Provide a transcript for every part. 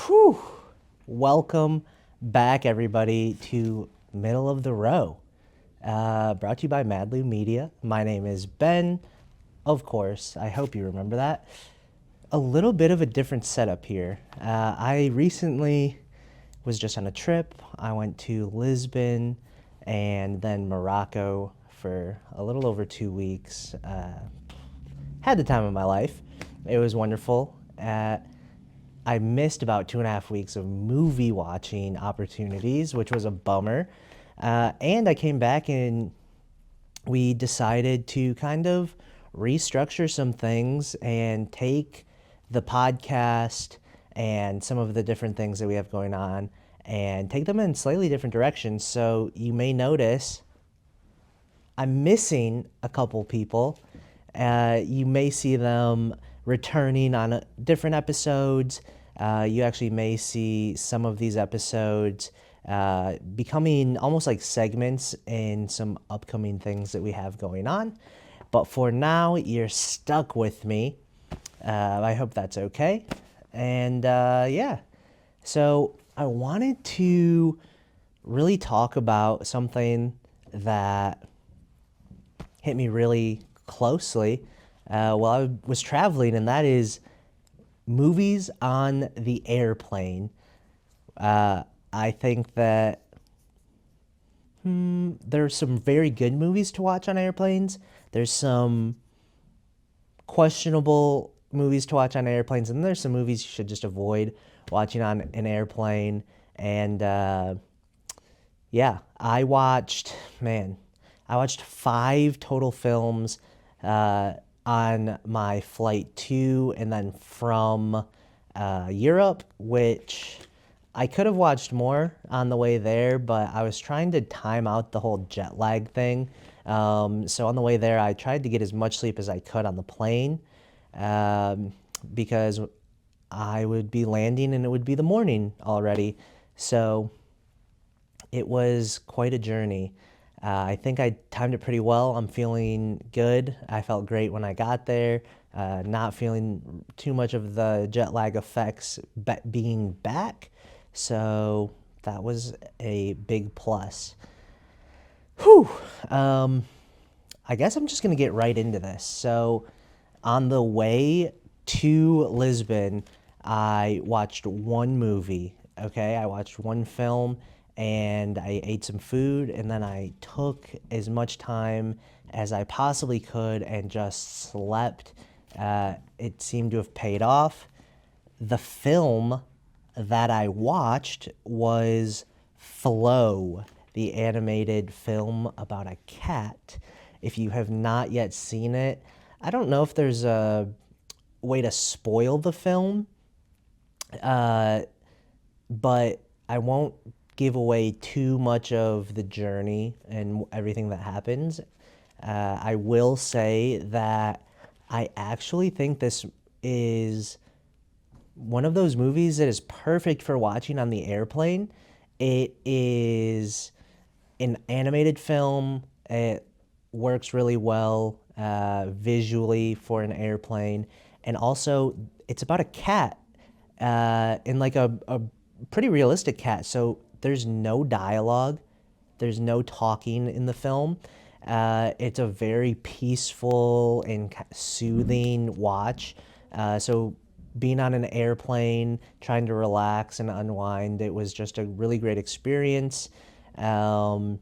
Whew. Welcome back, everybody, to Middle of the Row. Brought to you by M.A.D Media. My name is Ben. Of course, I hope you remember that. A little bit of a different setup here. I recently was just on a trip. I went to Lisbon and then Morocco for a little over 2 weeks. Had the time of my life. It was wonderful. I missed about 2.5 weeks of movie watching opportunities, which was a bummer. And I came back and we decided to kind of restructure some things and take the podcast and some of the different things that we have going on and take them in slightly different directions. So you may notice I'm missing a couple people. You may see them returning on different episodes. You actually may see some of these episodes becoming almost like segments in some upcoming things that we have going on. But for now, you're stuck with me. I hope that's okay. And yeah, so I wanted to really talk about something that hit me really closely while I was traveling, and that is movies on the airplane. I think that there's some very good movies to watch on airplanes. There's some questionable movies to watch on airplanes, and there's some movies you should just avoid watching on an airplane. And yeah, I watched five total films on my flight to and then from Europe, which I could have watched more on the way there, but I was trying to time out the whole jet lag thing. So on the way there, I tried to get as much sleep as I could on the plane because I would be landing and it would be the morning already. So it was quite a journey. I think I timed it pretty well. I'm feeling good. I felt great when I got there. Not feeling too much of the jet lag effects being back. So that was a big plus. Whew. I guess I'm just going to get right into this. So on the way to Lisbon, I watched one movie. Okay, I watched one film and I ate some food, and then I took as much time as I possibly could and just slept. It seemed to have paid off. The film that I watched was Flow, the animated film about a cat. If you have not yet seen it, I don't know if there's a way to spoil the film, but I won't give away too much of the journey and everything that happens. I will say that I actually think this is one of those movies that is perfect for watching on the airplane. It is an animated film. It works really well visually for an airplane. And also, it's about a cat and like a pretty realistic cat. So there's no dialogue, there's no talking in the film. It's a very peaceful and soothing watch. So being on an airplane, trying to relax and unwind, it was just a really great experience. Um,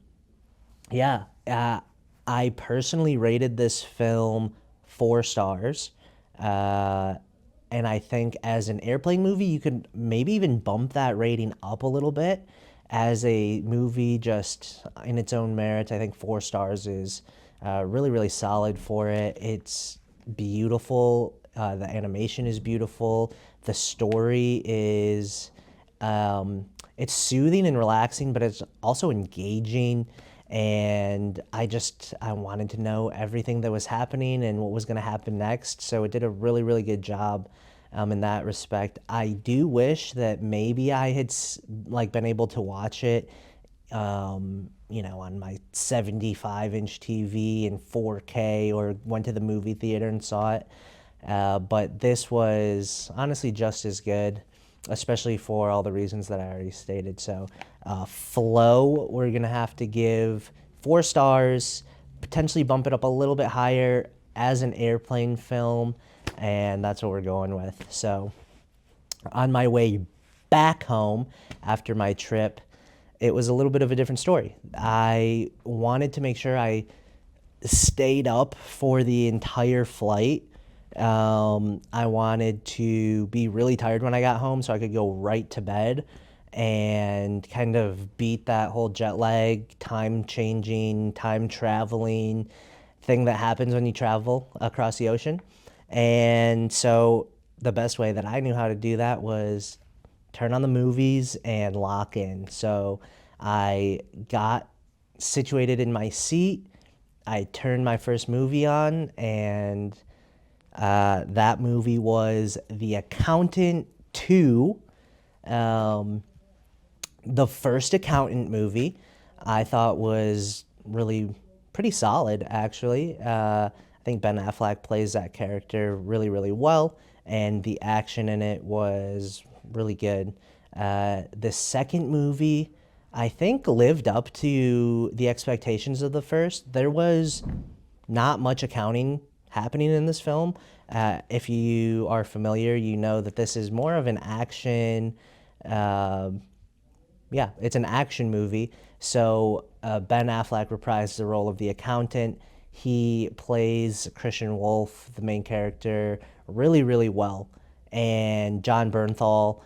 yeah, I personally rated this film 4 stars. Uh, and I think as an airplane movie, you could maybe even bump that rating up a little bit. As a movie, just in its own merit, I think 4 stars is really, really solid for it. It's beautiful. The animation is beautiful. The story is it's soothing and relaxing, but it's also engaging. And I wanted to know everything that was happening and what was going to happen next. So it did a really, really good job in that respect. I do wish that maybe I had like been able to watch it, on my 75-inch TV in 4K, or went to the movie theater and saw it. But this was honestly just as good. especially for all the reasons that I already stated. So, flow, we're gonna have to give 4 stars, potentially bump it up a little bit higher as an airplane film, and that's what we're going with. So, on my way back home after my trip, it was a little bit of a different story. I wanted to make sure I stayed up for the entire flight. I wanted to be really tired when I got home so I could go right to bed and kind of beat that whole jet lag, time changing, time traveling thing that happens when you travel across the ocean. And so the best way that I knew how to do that was turn on the movies and lock in. So I got situated in my seat. I turned my first movie on, and that movie was The Accountant 2. Um, the first accountant movie I thought was really pretty solid, actually. I think Ben Affleck plays that character really, really well, and the action in it was really good. The second movie, I think, lived up to the expectations of the first. There was not much accounting happening in this film. If you are familiar, you know that this is more of an action. um yeah, it's an action movie. So Ben Affleck reprised the role of the accountant. He plays Christian Wolf, the main character, really, really well. And John Bernthal,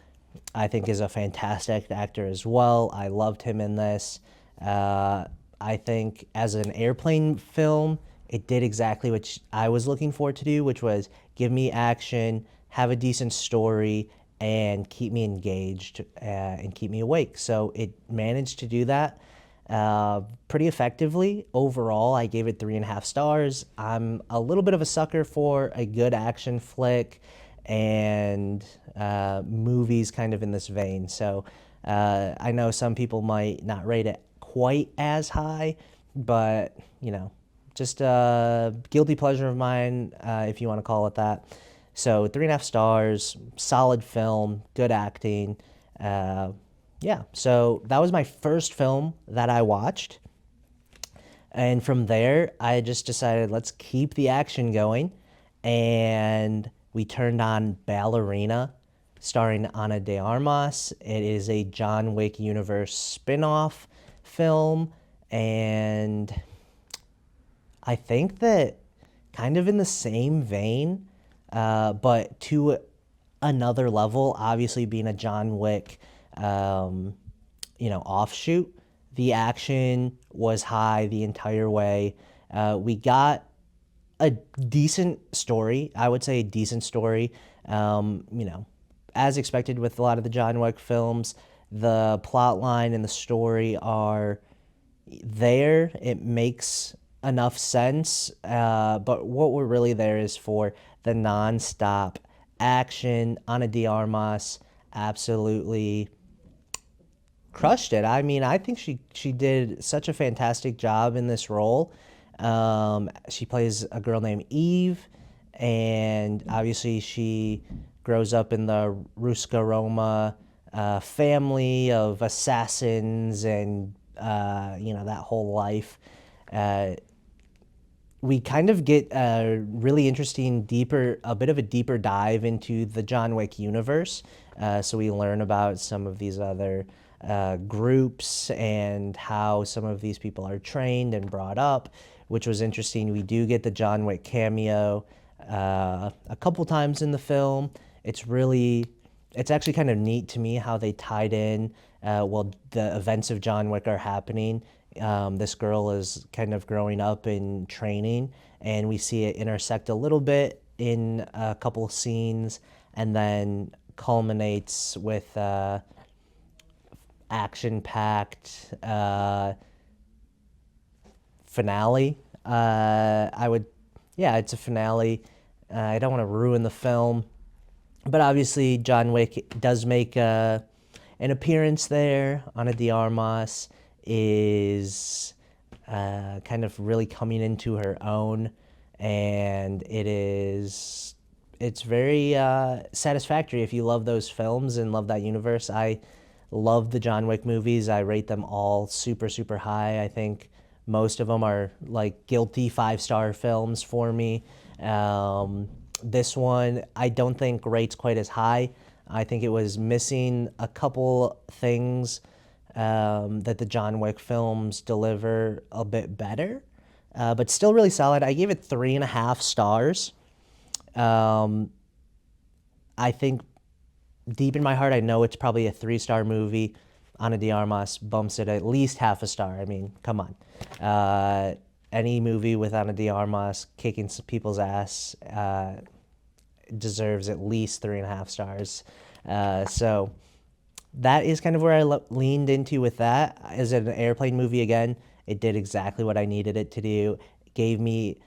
I think, is a fantastic actor as well. I loved him in this. Uh, I think as an airplane film, it did exactly what I was looking for it to do, which was give me action, have a decent story, and keep me engaged and keep me awake. So it managed to do that pretty effectively. Overall, I gave it 3.5 stars. I'm a little bit of a sucker for a good action flick and movies kind of in this vein. So I know some people might not rate it quite as high, but just a guilty pleasure of mine, if you want to call it that. So 3.5 stars, solid film, good acting. Yeah, so that was my first film that I watched. And from there, I just decided let's keep the action going. And we turned on Ballerina, starring Ana de Armas. It is a John Wick universe spin-off film. And I think that kind of in the same vein, but to another level, obviously being a John Wick, offshoot. The action was high the entire way. We got a decent story. I would say a decent story. As expected with a lot of the John Wick films, the plot line and the story are there. It makes enough sense. But what we're really there is for the nonstop action. Ana de Armas absolutely crushed it. I mean, I think she did such a fantastic job in this role. She plays a girl named Eve, and obviously she grows up in the Ruska Roma family of assassins and that whole life. Uh, we kind of get a really interesting, a bit of a deeper dive into the John Wick universe. So we learn about some of these other groups and how some of these people are trained and brought up, which was interesting. We do get the John Wick cameo a couple times in the film. It's actually kind of neat to me how they tied in while the events of John Wick are happening. This girl is kind of growing up and training, and we see it intersect a little bit in a couple scenes, and then culminates with action-packed finale. Yeah, it's a finale. I don't want to ruin the film, but obviously John Wick does make an appearance there. Ana de Armas is kind of really coming into her own, and it's very satisfactory if you love those films and love that universe. I love the John Wick movies. I rate them all super, super high. I think most of them are like guilty 5-star films for me. This one I don't think rates quite as high. I think it was missing a couple things that the John Wick films deliver a bit better, but still really solid. I gave it 3.5 stars. Um, I think deep in my heart, I know it's probably a 3-star movie. Ana de Armas bumps it at least half a star. I mean, come on. Any movie with Ana de Armas kicking some people's ass deserves at least 3.5 stars. So that is kind of where I leaned into with that. As an airplane movie, again, it did exactly what I needed it to do. It gave me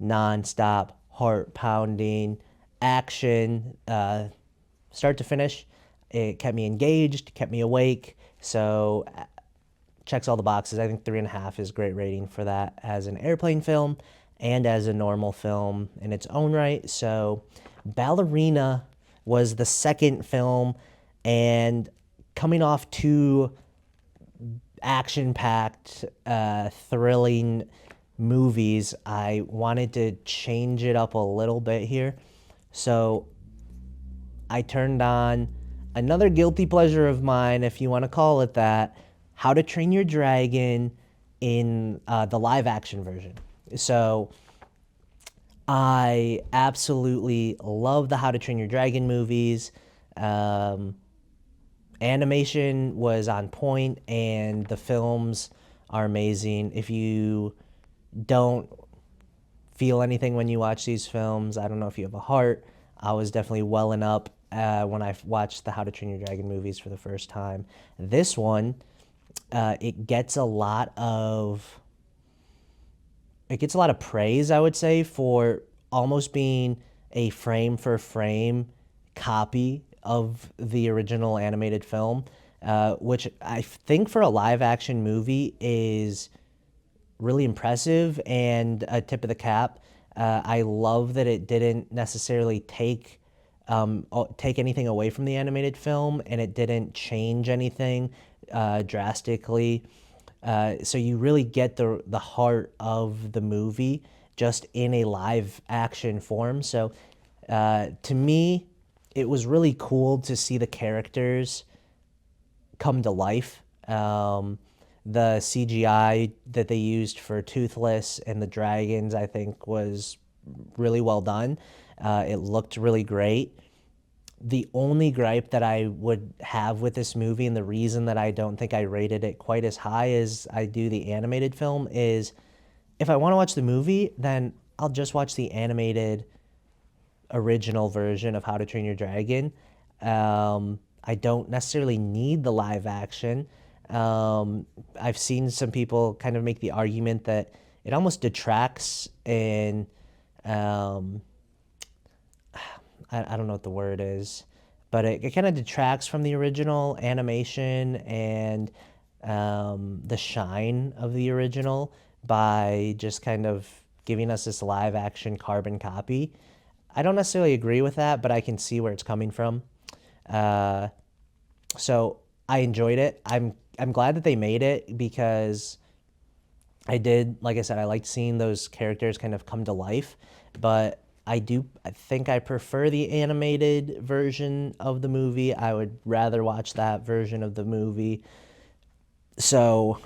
nonstop, heart pounding action, start to finish. It kept me engaged, kept me awake. So checks all the boxes. I think 3.5 is a great rating for that as an airplane film and as a normal film in its own right. So Ballerina was the second film, and coming off two action-packed, thrilling movies, I wanted to change it up a little bit here. So I turned on another guilty pleasure of mine, if you want to call it that, How to Train Your Dragon in the live action version. So I absolutely love the How to Train Your Dragon movies. Animation was on point, and the films are amazing. If you don't feel anything when you watch these films, I don't know if you have a heart. I was definitely welling up when I watched the How to Train Your Dragon movies for the first time. This one, it gets a lot of praise, I would say, for almost being a frame for frame copy of the original animated film, which I think for a live action movie is really impressive and a tip of the cap. I love that it didn't necessarily take anything away from the animated film, and it didn't change anything drastically. So you really get the heart of the movie just in a live action form. So to me, it was really cool to see the characters come to life. The CGI that they used for Toothless and the dragons, I think, was really well done. It looked really great. The only gripe that I would have with this movie, and the reason that I don't think I rated it quite as high as I do the animated film, is if I want to watch the movie, then I'll just watch the animated original version of How to Train Your Dragon. I don't necessarily need the live action. I've seen some people kind of make the argument that it almost detracts in, I don't know what the word is, but it kind of detracts from the original animation and the shine of the original by just kind of giving us this live action carbon copy. I don't necessarily agree with that, but I can see where it's coming from. So I enjoyed it. I'm glad that they made it because like I said, I liked seeing those characters kind of come to life, but I think I prefer the animated version of the movie. I would rather watch that version of the movie. So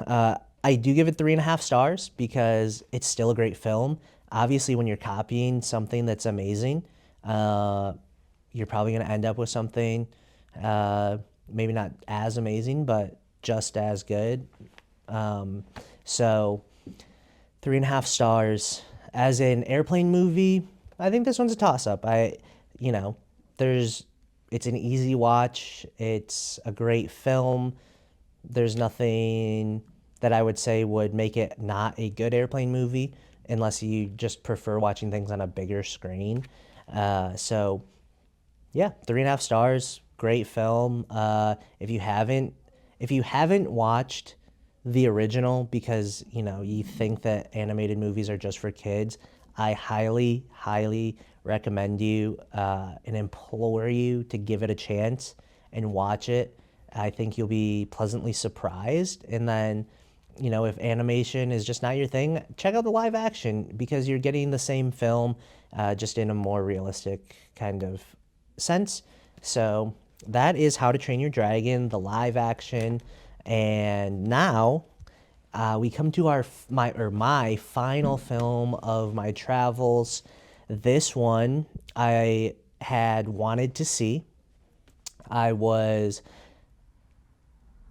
I do give it 3.5 stars because it's still a great film. Obviously, when you're copying something that's amazing, you're probably going to end up with something maybe not as amazing, but just as good. So 3.5 stars. As an airplane movie, I think this one's a toss-up. You know, it's an easy watch. It's a great film. There's nothing that I would say would make it not a good airplane movie unless you just prefer watching things on a bigger screen. So yeah, 3.5 stars. Great film. If you haven't watched the original because you think that animated movies are just for kids, I highly, highly recommend you and implore you to give it a chance and watch it. I think you'll be pleasantly surprised. And then, if animation is just not your thing, check out the live action because you're getting the same film, just in a more realistic kind of sense. So that is How to Train Your Dragon, the live action. And now we come to my final film of my travels. This one I had wanted to see. I was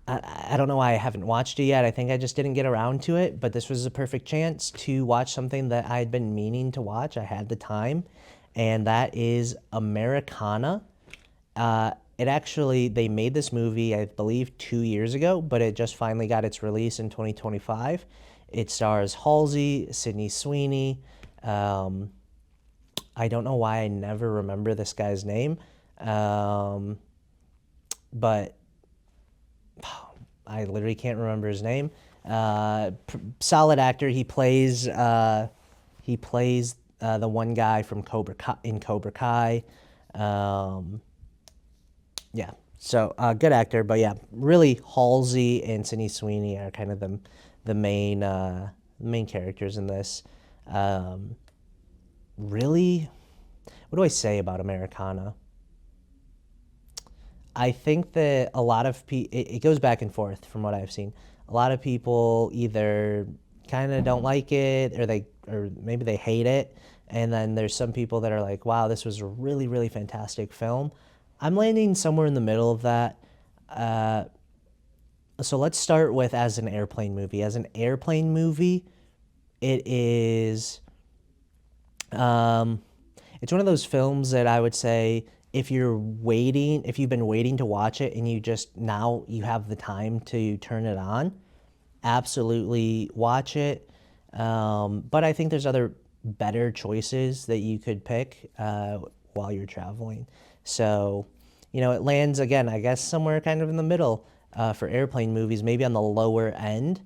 I don't know why I haven't watched it yet. I think I just didn't get around to it, but this was a perfect chance to watch something that I'd been meaning to watch. I had the time, and that is Americana. It actually, they made this movie, I believe, 2 years ago, but it just finally got its release in 2025. It stars Halsey, Sydney Sweeney. Um, I don't know why I never remember this guy's name, but I literally can't remember his name. Solid actor. He plays the one guy from Cobra Kai. Um, yeah, so good actor, but yeah, really Halsey and Sydney Sweeney are kind of the main characters in this. Um, really, what do I say about Americana? I think that a lot of it goes back and forth from what I've seen. A lot of people either kind of don't like it or maybe they hate it. And then there's some people that are like, wow, this was a really, really fantastic film. I'm landing somewhere in the middle of that. Uh, so let's start with as an airplane movie. As an airplane movie, it is um, it's one of those films that I would say if you've been waiting to watch it and now you have the time to turn it on, absolutely watch it. But I think there's other better choices that you could pick while you're traveling. So, it lands again, I guess, somewhere kind of in the middle for airplane movies, maybe on the lower end.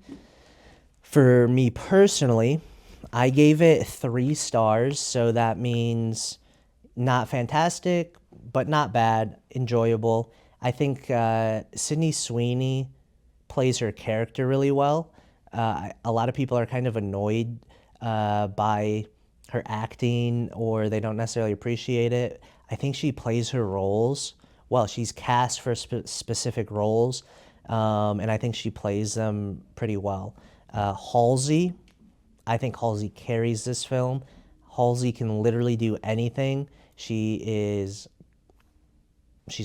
For me personally, I gave it 3 stars, so that means not fantastic, but not bad, enjoyable. I think Sydney Sweeney plays her character really well. A lot of people are kind of annoyed by her acting or they don't necessarily appreciate it. I think she plays her roles well. She's cast for specific roles, and I think she plays them pretty well. Halsey, I think Halsey carries this film. Halsey can literally do anything. She's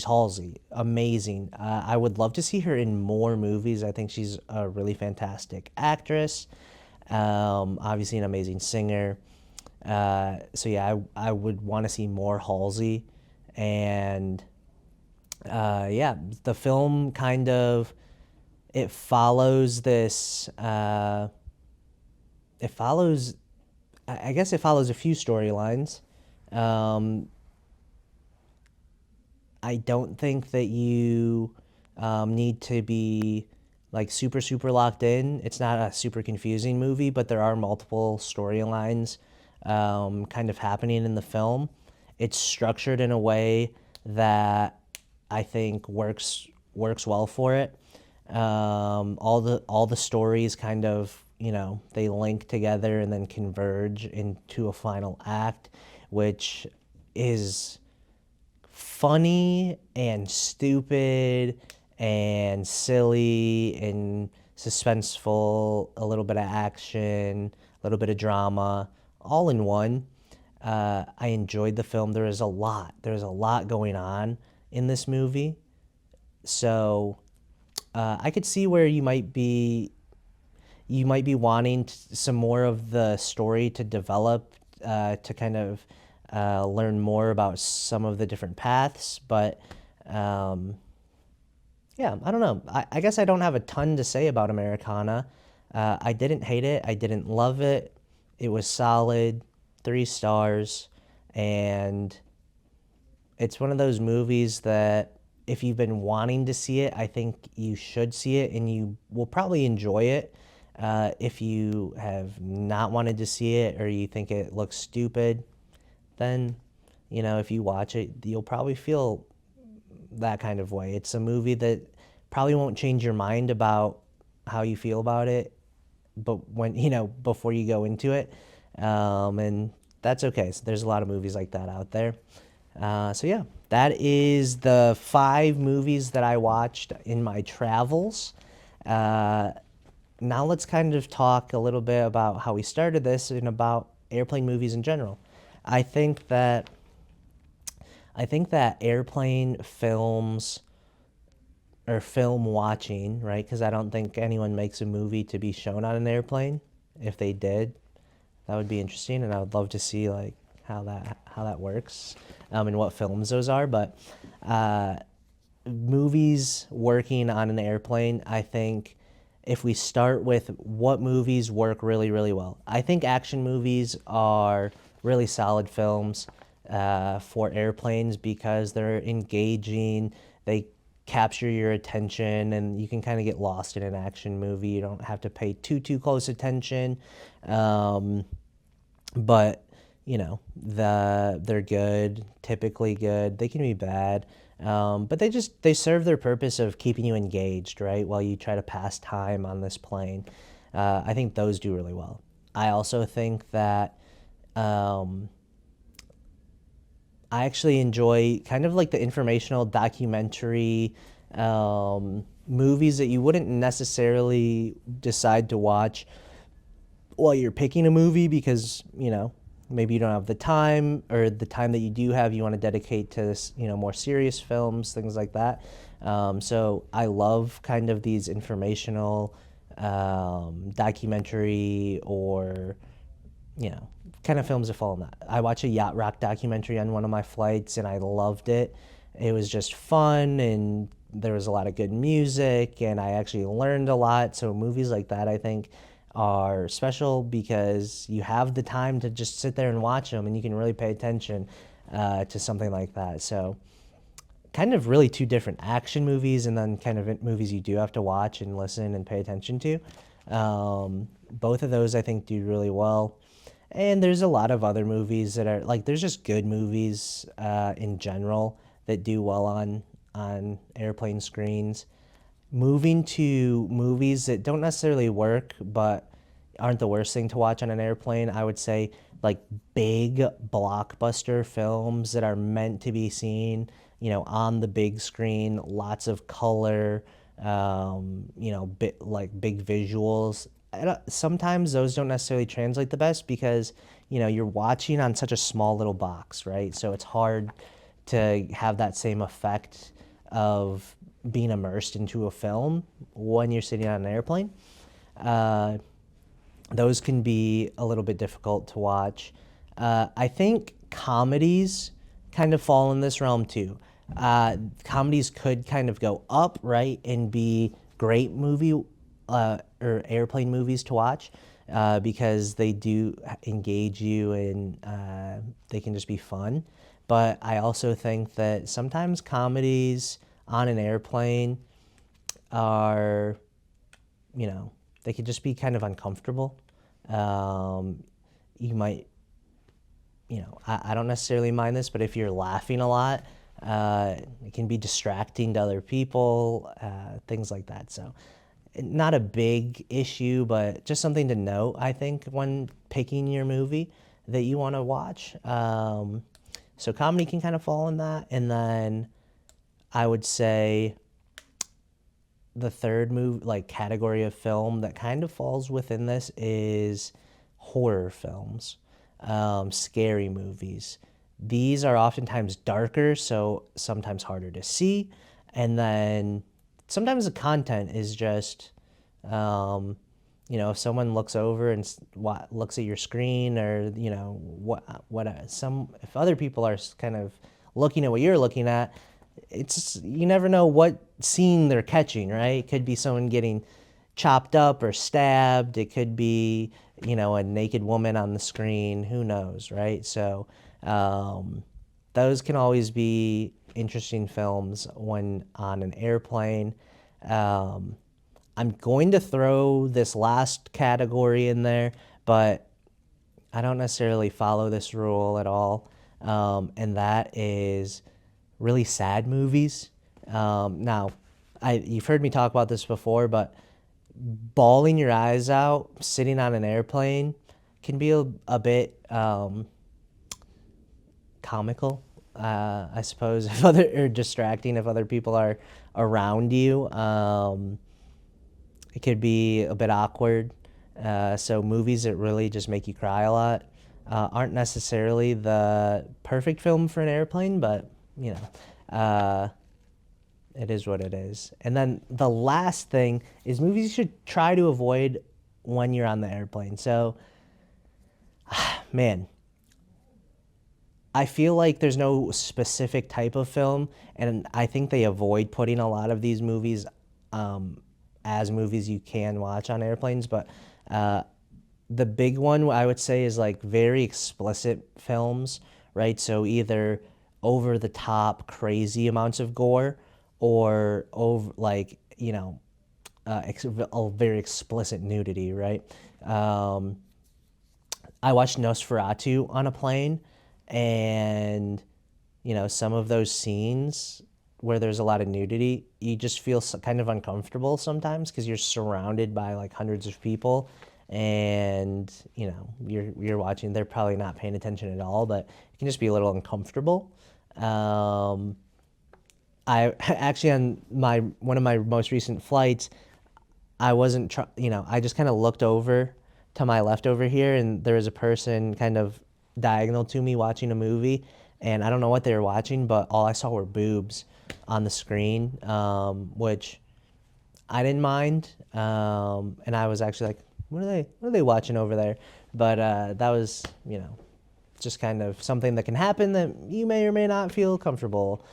Halsey, amazing. I would love to see her in more movies. I think she's a really fantastic actress. Obviously, an amazing singer. So yeah, I would want to see more Halsey, and yeah, the film kind of it follows this. It follows, I guess, it follows a few storylines. Um, I don't think that you need to be like super, super locked in. It's not a super confusing movie, but there are multiple storylines kind of happening in the film. It's structured in a way that I think works well for it. All the stories kind of they link together and then converge into a final act, which is funny and stupid and silly and suspenseful, a little bit of action, a little bit of drama, all in one. I enjoyed the film. There's a lot going on in this movie. So I could see where you might be wanting some more of the story to develop to kind of learn more about some of the different paths. But yeah, I don't know. I guess I don't have a ton to say about Americana. I didn't hate it. I didn't love it. It was solid, 3 stars. And it's one of those movies that if you've been wanting to see it, I think you should see it and you will probably enjoy it. If you have not wanted to see it or you think it looks stupid, then if you watch it, you'll probably feel that kind of way. It's a movie that probably won't change your mind about how you feel about it, but when before you go into it, and that's okay. So there's a lot of movies like that out there. So yeah, that is the 5 movies that I watched in my travels. Uh, Now let's kind of talk a little bit about how we started this and about airplane movies in general. I think that I think that airplane films or film watching, right? Because I don't think anyone makes a movie to be shown on an airplane. If they did, that would be interesting, and I would love to see like how that works, and what films those are. But uh, movies working on an airplane, I think if we start with what movies work really, really well, I think action movies are really solid films for airplanes because they're engaging, they capture your attention, and you can kind of get lost in an action movie. You don't have to pay too close attention. Um, but they're good, typically good. They can be bad, but they serve their purpose of keeping you engaged, right, while you try to pass time on this plane. I think those do really well. I also think that um, I actually enjoy kind of like the informational documentary movies that you wouldn't necessarily decide to watch while you're picking a movie because maybe you don't have the time, or the time that you do have you want to dedicate to this more serious films, things like that. So I love kind of these informational documentary, or kind of films that fall in that. I watched a yacht rock documentary on one of my flights and I loved it. It was just fun, and there was a lot of good music, and I actually learned a lot. So movies like that, I think, are special because you have the time to just sit there and watch them, and you can really pay attention to something like that. So kind of really 2 different action movies, and then kind of movies you do have to watch and listen and pay attention to. Both of those I think do really well. And there's a lot of other movies that are like, there's just good movies in general that do well on airplane screens. Moving to movies that don't necessarily work but aren't the worst thing to watch on an airplane, I would say like big blockbuster films that are meant to be seen, on the big screen, lots of color, like big visuals. Sometimes those don't necessarily translate the best because you're watching on such a small little box, right? So it's hard to have that same effect of being immersed into a film when you're sitting on an airplane. Uh, those can be a little bit difficult to watch. I think comedies kind of fall in this realm too. Comedies could kind of go up, right, and be great movie or airplane movies to watch because they do engage you, and they can just be fun. But I also think that sometimes comedies on an airplane are, they could just be kind of uncomfortable. You might, I don't necessarily mind this, but if you're laughing a lot, it can be distracting to other people, things like that. So, not a big issue, but just something to note, I think, when picking your movie that you want to watch. So, comedy can kind of fall in that. And then I would say the third like category of film that kind of falls within this is horror films, scary movies. These are oftentimes darker, so sometimes harder to see, and then sometimes the content is just, if someone looks over and looks at your screen, or if other people are kind of looking at what you're looking at, you never know what scene they're catching, right? It could be someone getting chopped up or stabbed. It could be, a naked woman on the screen. Who knows, right? So those can always be interesting films when on an airplane. I'm going to throw this last category in there, but I don't necessarily follow this rule at all. and that is really sad movies. Now, you've heard me talk about this before, but bawling your eyes out sitting on an airplane can be a bit comical, I suppose, if other or distracting if other people are around you. It could be a bit awkward. So movies that really just make you cry a lot aren't necessarily the perfect film for an airplane, but you know, it is what it is. And then the last thing is movies you should try to avoid when you're on the airplane. So, man, I feel like there's no specific type of film, and I think they avoid putting a lot of these movies as movies you can watch on airplanes. But the big one I would say is like very explicit films, right? So either over the top, crazy amounts of gore, or over like a very explicit nudity, right? I watched Nosferatu on a plane, and some of those scenes where there's a lot of nudity, you just feel kind of uncomfortable sometimes because you're surrounded by like hundreds of people, and you're watching. They're probably not paying attention at all, but it can just be a little uncomfortable. I actually on my one of my most recent flights, I wasn't, I just kind of looked over to my left over here, and there was a person kind of diagonal to me watching a movie, and I don't know what they were watching, but all I saw were boobs on the screen, which I didn't mind, and I was actually like, what are they watching over there? But that was, just kind of something that can happen that you may or may not feel comfortable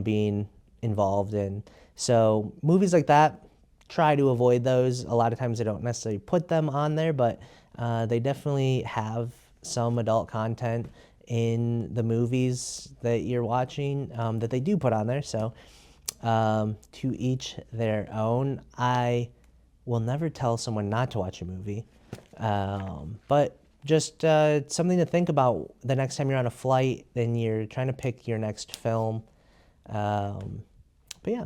being involved in. So movies like that, try to avoid those. A lot of times they don't necessarily put them on there, but they definitely have some adult content in the movies that you're watching that they do put on there. So to each their own. I will never tell someone not to watch a movie, but just something to think about the next time you're on a flight and you're trying to pick your next film. But yeah,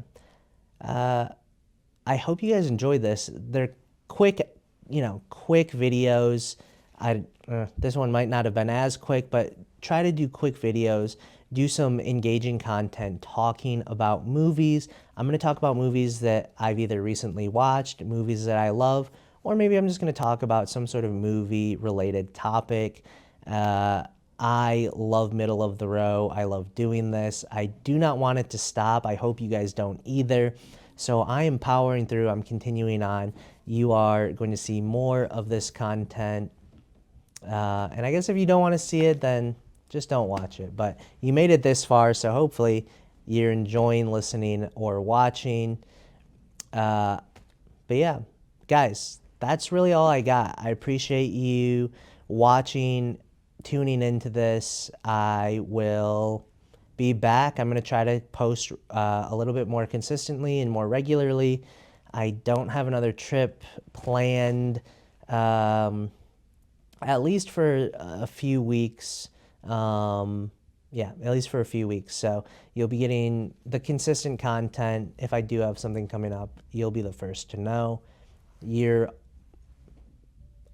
I hope you guys enjoyed this. They're quick, quick videos. This one might not have been as quick, but try to do quick videos. Do some engaging content talking about movies. I'm going to talk about movies that I've either recently watched, movies that I love, or maybe I'm just going to talk about some sort of movie-related topic. I love middle of the row. I love doing this. I do not want it to stop. I hope you guys don't either. So I am powering through. I'm continuing on. You are going to see more of this content. And I guess if you don't want to see it, then just don't watch it. But you made it this far, so hopefully you're enjoying listening or watching. But yeah, guys, that's really all I got. I appreciate you watching, tuning into this. I will be back. I'm going to try to post a little bit more consistently and more regularly. I don't have another trip planned, at least for a few weeks. Yeah, at least for a few weeks. So you'll be getting the consistent content. If I do have something coming up, you'll be the first to know. You're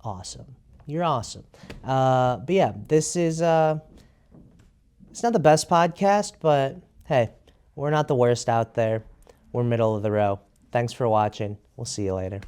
awesome. You're awesome. But yeah, this is, it's not the best podcast, but hey, we're not the worst out there. We're middle of the row. Thanks for watching. We'll see you later.